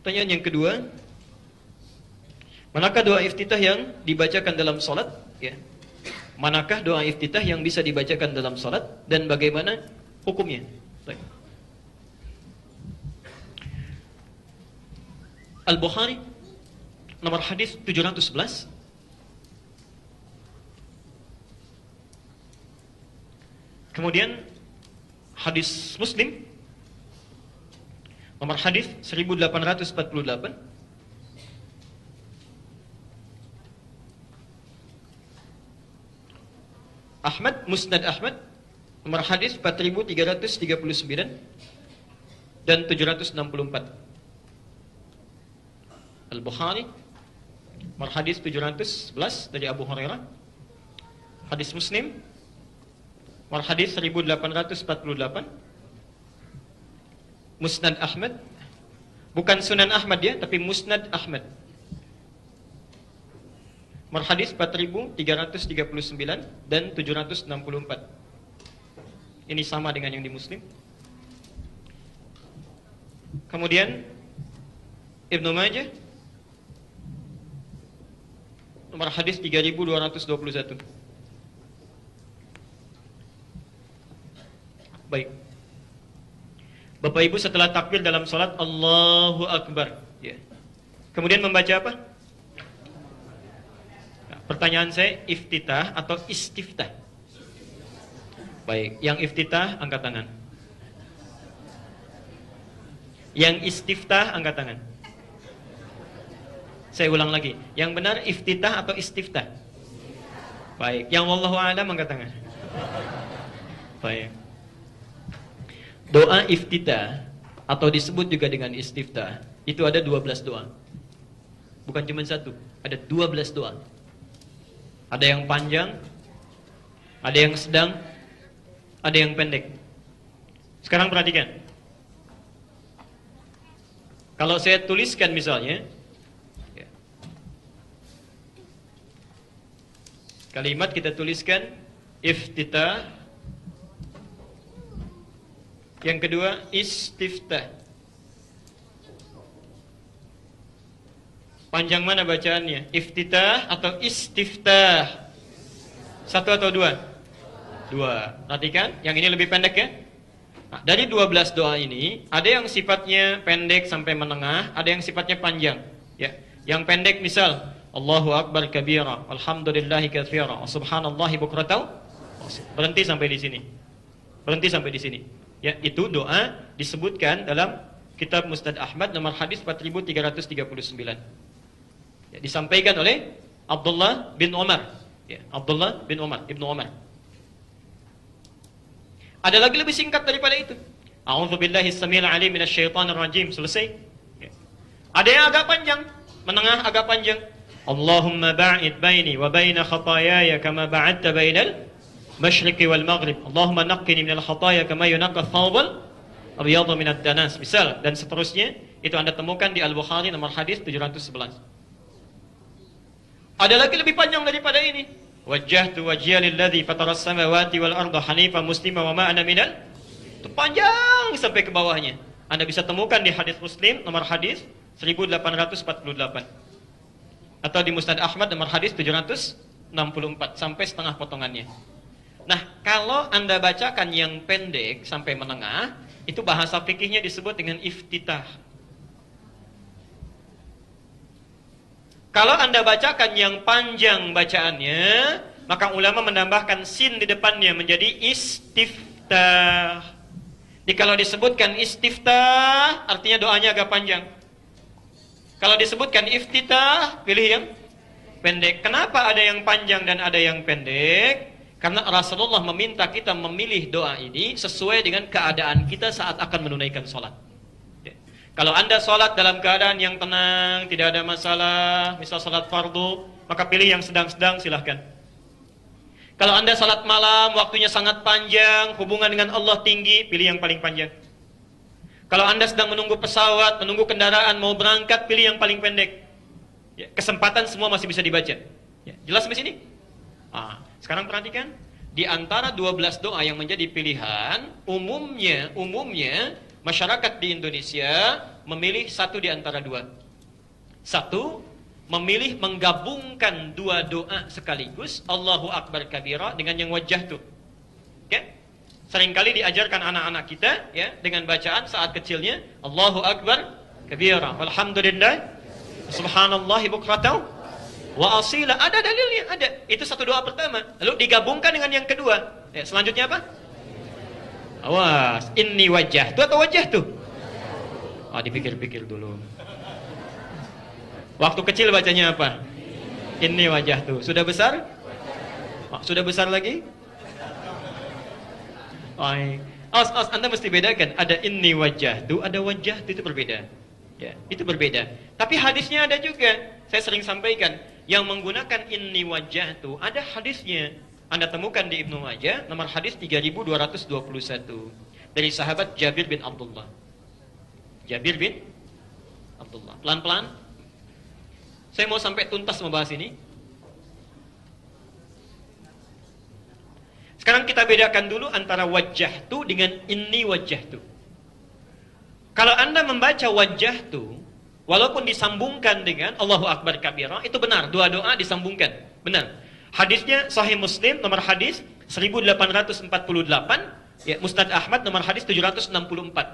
Pertanyaan yang kedua, manakah doa iftitah yang dibacakan dalam salat? Ya. Manakah doa iftitah yang bisa dibacakan dalam salat dan bagaimana hukumnya? Baik. Al-Bukhari nomor hadis 711. Kemudian hadis Muslim nomor hadis 1848. Ahmad, Musnad Ahmad nomor hadis 4339 dan 764. Al-Bukhari nomor hadis 711 dari Abu Hurairah. Hadis Muslim nomor hadis 1848. Musnad Ahmad, bukan Sunan Ahmad ya, tapi Musnad Ahmad. Nomor hadis 4339 dan 764. Ini sama dengan yang di Muslim. Kemudian Ibnu Majah nomor hadis 3221. Baik. Bapak Ibu setelah takbir dalam salat Allahu Akbar, ya. Kemudian membaca apa? Nah, pertanyaan saya, iftitah atau istiftah? Baik, yang iftitah angkat tangan. Yang istiftah angkat tangan. Saya ulang lagi, yang benar iftitah atau istiftah? Baik, yang wallahu a'lam angkat tangan. Baik. Doa iftitah atau disebut juga dengan istiftah, itu ada 12 doa. Bukan cuma satu, ada 12 doa. Ada yang panjang, ada yang sedang, ada yang pendek. Sekarang perhatikan. Kalau saya tuliskan misalnya, kalimat kita tuliskan iftitah. Yang kedua istiftah. Panjang mana bacaannya? Iftitah atau istiftah? Satu atau dua? Dua. Perhatikan, yang ini lebih pendek ya. Nah, dari 12 doa ini, ada yang sifatnya pendek sampai menengah, ada yang sifatnya panjang. Ya. Yang pendek misal, Allahu Akbar kabira, alhamdulillahi katsira, wa subhanallahi bukratan. Berhenti sampai di sini. Berhenti sampai di sini. Ya, itu doa disebutkan dalam kitab Musnad Ahmad nomor hadis 4339. Ya, disampaikan oleh Abdullah bin Umar. Ya, Abdullah bin Umar, Ibnu Umar. Ada lagi lebih singkat daripada itu. A'udzubillahi as-sami'il 'alim minasyaitonir rajim. Selesai. Ya. Ada yang agak panjang, menengah agak panjang. Allahumma ba'id baini wa baina khataayaya kama ba'adta bainal masyriqi wal maghrib. Allahumma naqqini minal khataaya kama yunaqqa ath-thawbul abyadu minad danas. Misal dan seterusnya, itu Anda temukan di Al-Bukhari nomor hadis 711. Ada lagi lebih panjang daripada ini. Wajjahtu wajhiya lilladzi fataras samawati wal arda hanifan muslima wa ma ana minal. Itu panjang sampai ke bawahnya. Anda bisa temukan di hadis Muslim nomor hadis 1848. Atau di Musnad Ahmad nomor hadis 764 sampai setengah potongannya. Nah, kalau Anda bacakan yang pendek sampai menengah, itu bahasa fikihnya disebut dengan iftitah. Kalau Anda bacakan yang panjang bacaannya, maka ulama menambahkan sin di depannya menjadi istiftah. Jadi kalau disebutkan istiftah, artinya doanya agak panjang. Kalau disebutkan iftitah, pilih yang pendek. Kenapa ada yang panjang dan ada yang pendek? Karena Rasulullah meminta kita memilih doa ini sesuai dengan keadaan kita saat akan menunaikan sholat. Kalau Anda sholat dalam keadaan yang tenang, tidak ada masalah, misal sholat fardu, maka pilih yang sedang-sedang, silahkan. Kalau Anda sholat malam, waktunya sangat panjang, hubungan dengan Allah tinggi, pilih yang paling panjang. Kalau Anda sedang menunggu pesawat, menunggu kendaraan, mau berangkat, pilih yang paling pendek. Ya, kesempatan semua masih bisa dibaca. Ya, jelas sampai sini? Sekarang perhatikan, di antara 12 doa yang menjadi pilihan, umumnya masyarakat di Indonesia memilih satu di antara dua. Satu, memilih menggabungkan dua doa sekaligus, Allahu Akbar kabira dengan yang wajah tuh. Oke? Seringkali diajarkan anak-anak kita ya dengan bacaan saat kecilnya Allahu Akbar kabira, walhamdulillah, subhanallahi bukratan wa asila. Ada dalilnya, ada. Itu satu doa pertama. Lalu digabungkan dengan yang kedua. Ya, selanjutnya apa? Awas, inni wajah tuh atau wajah tuh? Dipikir-pikir dulu. Waktu kecil bacanya apa? Inni wajah tuh. Sudah besar? Sudah besar lagi? Awas, Anda mesti bedakan. Ada inni wajah tuh, ada wajah tuh, itu berbeda. Ya, itu berbeda. Tapi hadisnya ada juga. Saya sering sampaikan, yang menggunakan inni wajah tuh ada hadisnya. Anda temukan di Ibnu Majah nomor hadis 3221 dari sahabat Jabir bin Abdullah. Jabir bin Abdullah. Pelan-pelan. Saya mau sampai tuntas membahas ini. Sekarang kita bedakan dulu antara wajah tu dengan inni wajah tu. Kalau Anda membaca wajah tu, walaupun disambungkan dengan Allahu Akbar kabira, itu benar. Dua doa disambungkan. Benar. Hadisnya Sahih Muslim nomor hadis 1848, ya, Musnad Ahmad nomor hadis 764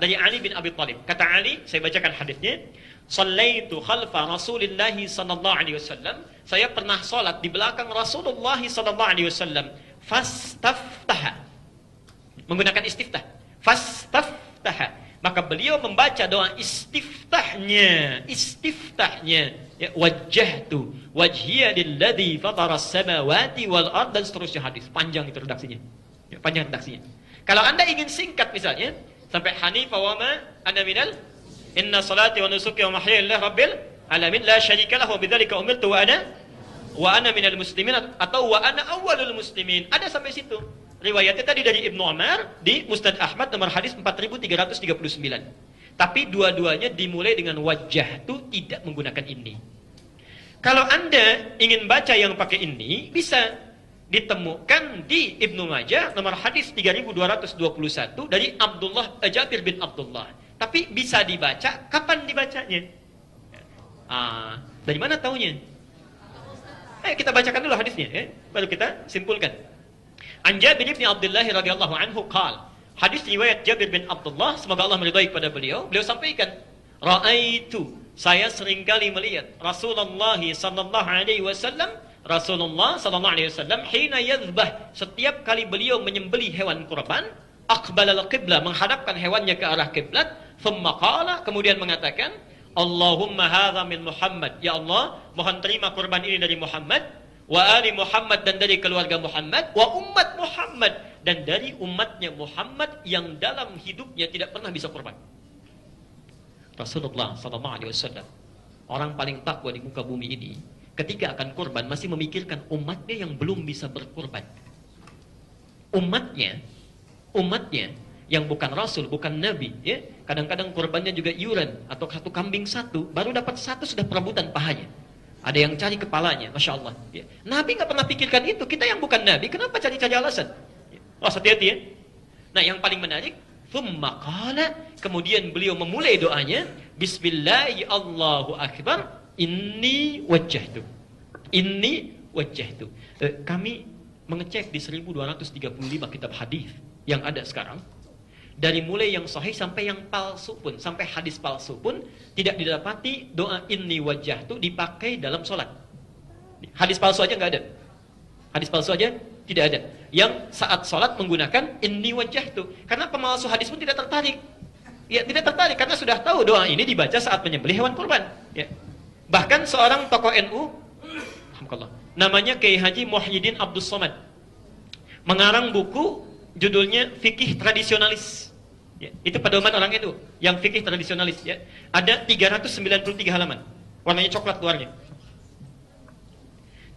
dari Ali bin Abi Thalib. Kata Ali, saya bacakan hadisnya, "Shallaitu khalfa Rasulillah sallallahu alaihi wasallam." Saya pernah salat di belakang Rasulullah sallallahu alaihi wasallam. Fastaftaha. Menggunakan istiftah. Fastaftaha. Maka beliau membaca doa istiftahnya. Ya, wajjahtu wajhiya lilladzi fataras samawati wal ard, dan seterusnya hadis. Panjang itu redaksinya. Ya, panjang redaksinya. Kalau Anda ingin singkat misalnya sampai hanifa wa ma ana minal inna salati wa nusuki wa mahyaya lillahi rabbil alamin la syarika lahu wa bidzalika umirtu wa ana minal muslimin, atau wa ana awwalul muslimin. Ada sampai situ. Riwayatnya tadi dari Ibnu Umar di Musnad Ahmad nomor hadis 4339. Tapi dua-duanya dimulai dengan wajah itu, tidak menggunakan ini. Kalau Anda ingin baca yang pakai ini, bisa ditemukan di Ibnu Majah nomor hadis 3221 dari Jabir bin Abdullah. Tapi bisa dibaca, kapan dibacanya? Dari mana taunya? Kita bacakan dulu hadisnya, baru kita simpulkan. An Jabir bin Abdullah radhiyallahu anhu qala, hadis riwayat Jabir bin Abdullah, semoga Allah meridai kepada beliau sampaikan, ra'aitu, saya seringkali melihat Rasulullah sallallahu alaihi wasallam, hina yadhbah, setiap kali beliau menyembelih hewan kurban, aqbala al-qibla, menghadapkan hewannya ke arah kiblat, thumma qala, kemudian mengatakan, Allahumma hadza min Muhammad, ya Allah, mohon terima kurban ini dari Muhammad, wa ali Muhammad, dan dari keluarga Muhammad, wa ummat Muhammad, dan dari umatnya Muhammad yang dalam hidupnya tidak pernah bisa kurban. Rasulullah sallallahu alaihi wasallam, orang paling takwa di muka bumi ini, ketika akan kurban masih memikirkan umatnya yang belum bisa berkurban. Umatnya yang bukan rasul, bukan nabi, ya, kadang-kadang kurbannya juga iuran, atau satu kambing satu, baru dapat satu sudah perebutan pahanya. Ada yang cari kepalanya, Masya Allah. Ya. Nabi nggak pernah pikirkan itu. Kita yang bukan Nabi, kenapa cari-cari alasan? Ya. Hati-hati ya. Nah, yang paling menarik, thumma qala, kemudian beliau memulai doanya, Bismillahi Allahu Akbar, inni wajjahtu. Inni wajjahtu. Kami mengecek di 1235 kitab hadis yang ada sekarang. Dari mulai yang sahih sampai yang palsu pun, sampai hadis palsu pun, tidak didapati doa inni wajah itu dipakai dalam sholat. Hadis palsu aja nggak ada. Hadis palsu aja tidak ada. Yang saat sholat menggunakan inni wajah itu. Karena pemalsu hadis pun tidak tertarik. Ya, tidak tertarik karena sudah tahu doa ini dibaca saat menyembelih hewan kurban. Ya. Bahkan seorang tokoh NU, namanya Kiai Haji Muhyiddin Abdus Somad, mengarang buku judulnya Fikih Tradisionalis. Ya, itu pedoman orang itu yang fikih tradisionalis, ya. Ada 393 halaman. Warnanya coklat luarnya.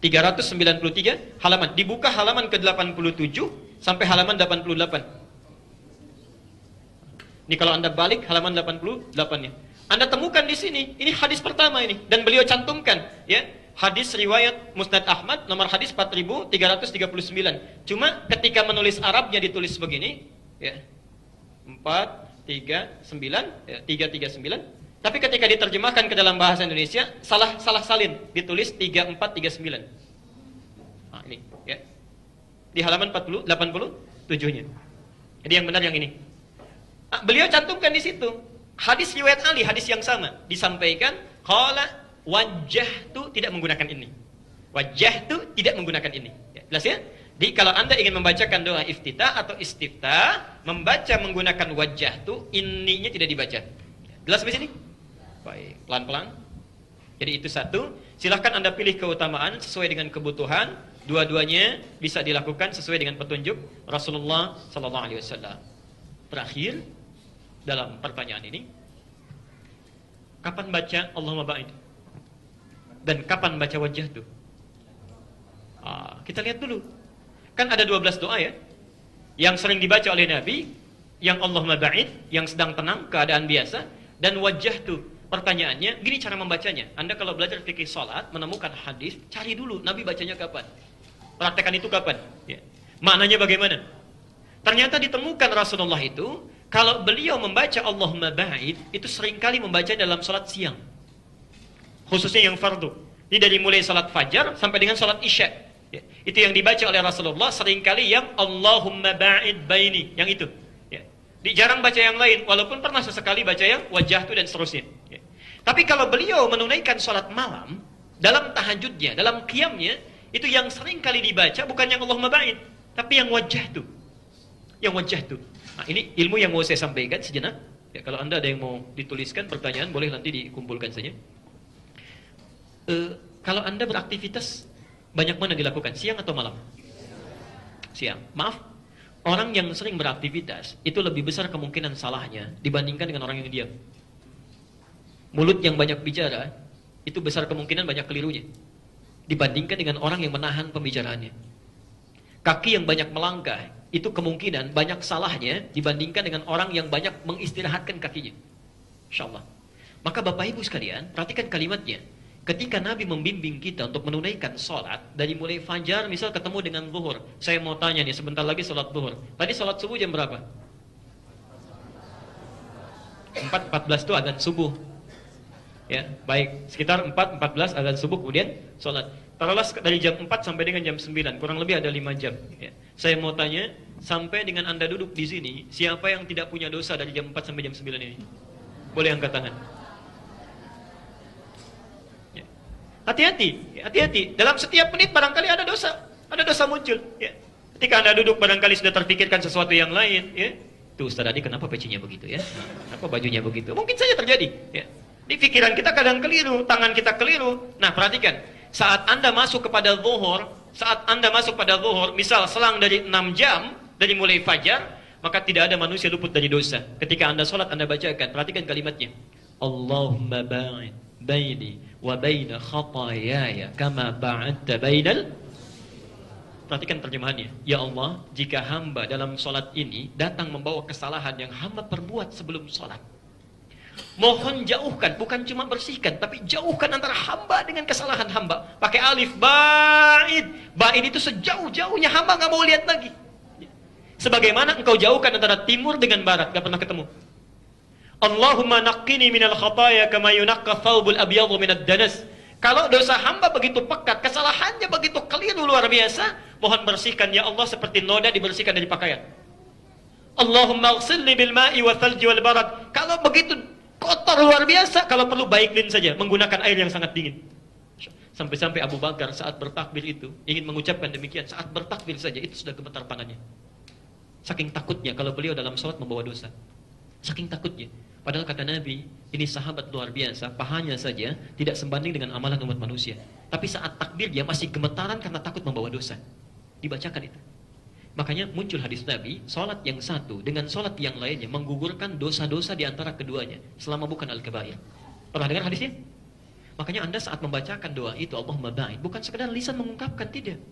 393 halaman. Dibuka halaman ke-87 sampai halaman 88. Ini kalau Anda balik halaman 88-nya. Anda temukan di sini, ini hadis pertama ini, dan beliau cantumkan, ya. Hadis riwayat Musnad Ahmad nomor hadis 4339. Cuma ketika menulis Arabnya ditulis begini, ya. 4 339. Tapi ketika diterjemahkan ke dalam bahasa Indonesia salah salin, ditulis 3439. Nah, ini ya. Di halaman 87-nya. Jadi yang benar yang ini. Beliau cantumkan di situ. Hadis riwayat Ali, hadis yang sama disampaikan, qala wajjahtu tidak menggunakan ini. Wajjahtu tidak menggunakan ini. Ya, jelas ya? Jadi kalau Anda ingin membacakan doa iftitah atau istiftah, membaca menggunakan wajjahtu, ininya tidak dibaca. Jelas sampai sini? Baik, pelan-pelan. Jadi itu satu. Silahkan Anda pilih keutamaan sesuai dengan kebutuhan. Dua-duanya bisa dilakukan sesuai dengan petunjuk Rasulullah sallallahu alaihi wasallam. Terakhir dalam pertanyaan ini, kapan baca Allahumma ba'id? Dan kapan baca wajjahtu? Kita lihat dulu. Kan ada 12 doa ya, yang sering dibaca oleh Nabi, yang Allahumma ba'id, yang sedang tenang, keadaan biasa, dan wajjahtu. Pertanyaannya, gini cara membacanya. Anda kalau belajar fikih salat, menemukan hadis, cari dulu Nabi bacanya kapan. Praktekan itu kapan. Ya. Maknanya bagaimana? Ternyata ditemukan Rasulullah itu, kalau beliau membaca Allahumma ba'id, itu seringkali membaca dalam salat siang. Khususnya yang fardu. Jadi dari mulai salat fajar sampai dengan salat isya. Ya. Itu yang dibaca oleh Rasulullah, seringkali yang Allahumma ba'id baini, yang itu. Ya. Jarang baca yang lain, walaupun pernah sesekali baca yang wajjahtu dan seterusnya. Ya. Tapi kalau beliau menunaikan salat malam, dalam tahajudnya, dalam qiyamnya, itu yang sering kali dibaca bukan yang Allahumma ba'id, tapi yang wajjahtu. Yang wajjahtu. Nah, ini ilmu yang mau saya sampaikan sejenak. Ya, kalau Anda ada yang mau dituliskan pertanyaan, boleh nanti dikumpulkan saja. Kalau Anda beraktivitas, banyak mana dilakukan? Siang atau malam? Siang. Maaf, orang yang sering beraktivitas, itu lebih besar kemungkinan salahnya dibandingkan dengan orang yang diam. Mulut yang banyak bicara, itu besar kemungkinan banyak kelirunya dibandingkan dengan orang yang menahan pembicaraannya. Kaki yang banyak melangkah, itu kemungkinan banyak salahnya dibandingkan dengan orang yang banyak mengistirahatkan kakinya. InsyaAllah. Maka Bapak Ibu sekalian, perhatikan kalimatnya. Ketika Nabi membimbing kita untuk menunaikan sholat, dari mulai fajar misal ketemu dengan zuhur. Saya mau tanya nih, sebentar lagi sholat zuhur. Tadi sholat subuh jam berapa? 4.14 itu azan subuh. Ya, baik, sekitar 4.14 azan subuh, kemudian sholat. Taruhlah dari jam 4 sampai dengan jam 9, kurang lebih ada 5 jam. Ya. Saya mau tanya, sampai dengan Anda duduk di sini, siapa yang tidak punya dosa dari jam 4 sampai jam 9 ini? Boleh angkat tangan. Ya. Hati-hati, hati-hati. Dalam setiap menit barangkali ada dosa muncul. Ya. Ketika Anda duduk barangkali sudah terpikirkan sesuatu yang lain. Ya. Tuh Ustaz tadi kenapa pecinya begitu ya? Kenapa bajunya begitu? Mungkin saja terjadi. Ya. Di pikiran kita kadang keliru, tangan kita keliru. Nah, perhatikan, saat Anda masuk kepada zuhur, misal selang dari 6 jam dari mulai fajar, maka tidak ada manusia luput dari dosa. Ketika Anda sholat, Anda bacakan, perhatikan kalimatnya. Allahumma ba'id baini wa baina khatayaya kama ba'adta bainal. Perhatikan terjemahannya. Ya Allah, jika hamba dalam sholat ini datang membawa kesalahan yang hamba perbuat sebelum sholat, mohon jauhkan, bukan cuma bersihkan, tapi jauhkan antara hamba dengan kesalahan hamba. Pakai alif, ba'id. Ba'id itu sejauh-jauhnya hamba gak mau lihat lagi. Sebagaimana engkau jauhkan antara timur dengan barat, gak pernah ketemu. Allahumma naqqini minal khataya kama yunaqqa thawbul abyadhu minad danas. Kalau dosa hamba begitu pekat, kesalahannya begitu keliru luar biasa, mohon bersihkan ya Allah seperti noda dibersihkan dari pakaian. Allahumma ighsilni bil ma'i wa thalji wal barad. Kalau begitu kotor luar biasa, kalau perlu baiklin saja, menggunakan air yang sangat dingin. Sampai-sampai Abu Bakar saat bertakbir itu ingin mengucapkan demikian, saat bertakbir saja itu sudah gemetar tangannya. Saking takutnya kalau beliau dalam sholat membawa dosa. Saking takutnya. Padahal kata Nabi, ini sahabat luar biasa, pahanya saja tidak sebanding dengan amalan umat manusia. Tapi saat takbir dia masih gemetaran karena takut membawa dosa. Dibacakan itu. Makanya muncul hadis Nabi, sholat yang satu dengan sholat yang lainnya menggugurkan dosa-dosa di antara keduanya selama bukan al-kabair. Pernah dengar hadisnya? Makanya Anda saat membacakan doa itu Allahumma ba'id, bukan sekedar lisan mengungkapkan, tidak.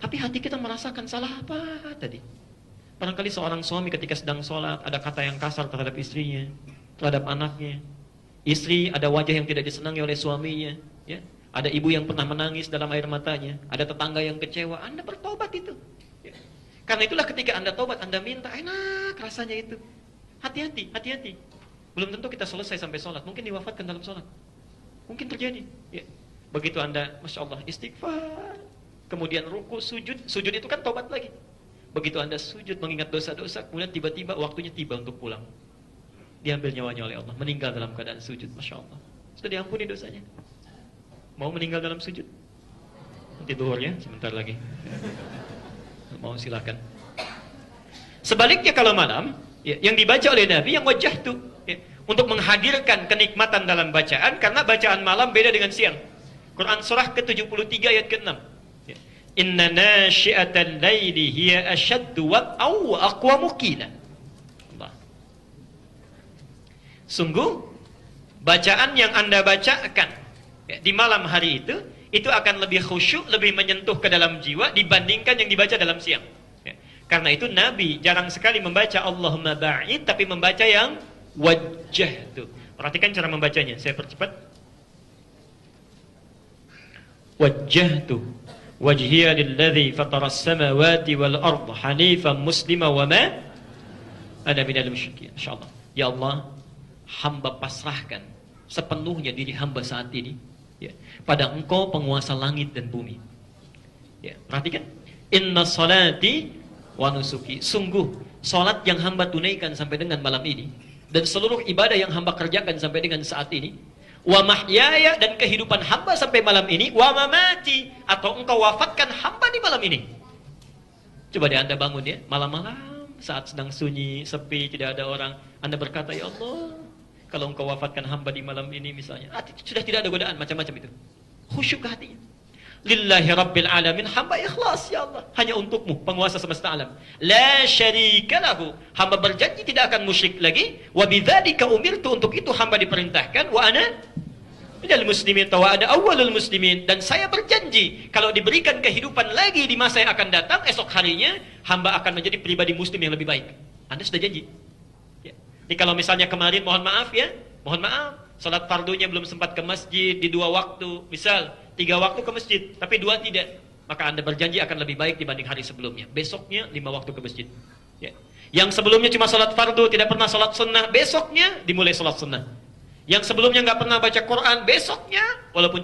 Tapi hati kita merasakan salah apa tadi. Barangkali seorang suami ketika sedang sholat ada kata yang kasar terhadap istrinya, terhadap anaknya. Istri ada wajah yang tidak disenangi oleh suaminya, ya. Ada ibu yang pernah menangis dalam air matanya, ada tetangga yang kecewa. Anda bertobat itu. Karena itulah ketika Anda tobat, Anda minta, enak rasanya itu. Hati-hati, hati-hati. Belum tentu kita selesai sampai sholat. Mungkin diwafatkan dalam sholat. Mungkin terjadi. Ya. Begitu Anda, Masya Allah, istighfar. Kemudian ruku, sujud. Sujud itu kan tobat lagi. Begitu Anda sujud mengingat dosa-dosa, kemudian tiba-tiba waktunya tiba untuk pulang. Diambil nyawanya oleh Allah. Meninggal dalam keadaan sujud. Masya Allah. Sudah diampuni dosanya. Mau meninggal dalam sujud? Nanti duhur ya, sebentar lagi. Mau silakan. Sebaliknya kalau malam, ya, yang dibaca oleh Nabi yang wajah itu ya, untuk menghadirkan kenikmatan dalam bacaan, karena bacaan malam beda dengan siang. Quran surah ke-73 ayat ke-6. Ya. Inna nasyi'atal laili hiya ashaddu wat'aw wa aqwamu qila. Sungguh bacaan yang Anda bacakan ya, di malam hari itu akan lebih khusyuk, lebih menyentuh ke dalam jiwa dibandingkan yang dibaca dalam siang. Ya. Karena itu Nabi jarang sekali membaca Allahumma ba'id, tapi membaca yang wajjahtu. Perhatikan cara membacanya, saya percepat. Wajjahtu wajhiya lilladzi fataras samawati wal ardh hanifan muslima wa ma ana minal musyrikin. Insyaallah. Ya Allah, hamba pasrahkan sepenuhnya diri hamba saat ini ya, pada Engkau penguasa langit dan bumi. Ya, perhatikan. Inna salati wa nusuki. Sungguh salat yang hamba tunaikan sampai dengan malam ini dan seluruh ibadah yang hamba kerjakan sampai dengan saat ini, wa mahyaya, dan kehidupan hamba sampai malam ini, wa mamati, atau Engkau wafatkan hamba di malam ini. Coba deh Anda bangun ya, malam-malam saat sedang sunyi, sepi, tidak ada orang, Anda berkata, ya Allah, kalau Engkau wafatkan hamba di malam ini misalnya, sudah tidak ada godaan macam-macam itu. Khusyuk hatinya. Lillahi Rabbil Alamin, hamba ikhlas ya Allah, hanya untukmu penguasa semesta alam. La syarika lahu, hamba berjanji tidak akan musyrik lagi. Wa bidzalika umirtu, untuk itu hamba diperintahkan. Wa ana minal muslimin, wa ana awwalul muslimin, dan saya berjanji kalau diberikan kehidupan lagi di masa yang akan datang, esok harinya hamba akan menjadi pribadi muslim yang lebih baik. Anda sudah janji ya. Jadi kalau misalnya kemarin mohon maaf ya, mohon maaf, salat fardunya belum sempat ke masjid di 2 waktu, misal 3 waktu ke masjid, tapi 2 tidak, maka Anda berjanji akan lebih baik dibanding hari sebelumnya. Besoknya 5 waktu ke masjid. Ya. Yang sebelumnya cuma salat fardu, tidak pernah salat sunnah, besoknya dimulai salat sunnah. Yang sebelumnya nggak pernah baca Quran, besoknya walaupun